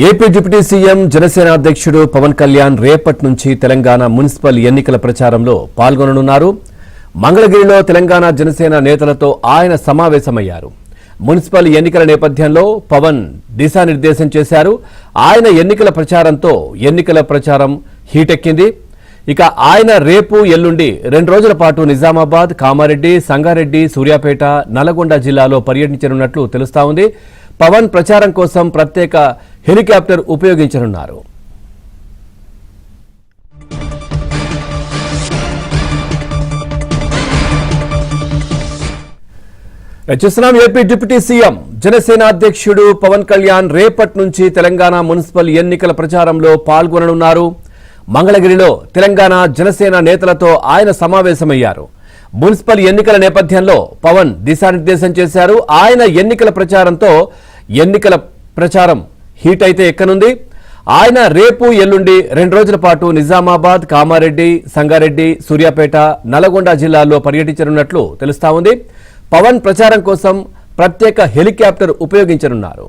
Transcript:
AP deputy CM Janasena అధ్యక్షుడు పవన్ కళ్యాణ్ రేపటి నుంచి తెలంగాణ మున్సిపల్ ఎన్నికల ప్రచారంలో పాల్గొననున్నారు. మంగళగిరిలో తెలంగాణ జనసేన నేతలతో ఆయన సమావేశమయ్యారు. మున్సిపల్ ఎన్నికల నేపథ్యంలో పవన్ దిశానిర్దేశం చేశారు. ఆయన ఎన్నికల ప్రచారంతో ఎన్నికల ప్రచారం హీటెక్కింది. ఇక ఆయన రేపు ఎల్లుండి 2 రోజుల పాటు నిజామాబాద్, కామారెడ్డి, సంగారెడ్డి, సూర్యాపేట, నల్గొండ జిల్లాలో పర్యటించనున్నట్లు తెలుస్తా ఉంది. పవన్ ప్రచారం కోసం ప్రత్యేక హెలికాప్టర్ ఉపయోగించనున్నారు. చూస్తున్నాం. ఏపీ డిప్యూటీ సీఎం జనసేన అధ్యక్షుడు పవన్ కళ్యాణ్ రేపటి నుంచి తెలంగాణ మున్సిపల్ ఎన్నికల ప్రచారంలో పాల్గొననున్నారు. మంగళగిరిలో తెలంగాణ జనసేన నేతలతో ఆయన సమావేశమయ్యారు. మున్సిపల్ ఎన్నికల నేపథ్యంలో పవన్ దిశానిర్దేశం చేశారు. ఆయన ఎన్నికల ప్రచారంతో ఎన్నికల ప్రచారం హీట్ అయితే ఎక్కనుంది. ఆయన రేపు ఎల్లుండి 2 రోజుల పాటు నిజామాబాద్, కామారెడ్డి, సంగారెడ్డి, సూర్యాపేట, నల్గొండ జిల్లాల్లో పర్యటించనున్నట్లు తెలుస్తా ఉంది. పవన్ ప్రచారం కోసం ప్రత్యేక హెలికాప్టర్ ఉపయోగించనున్నారు.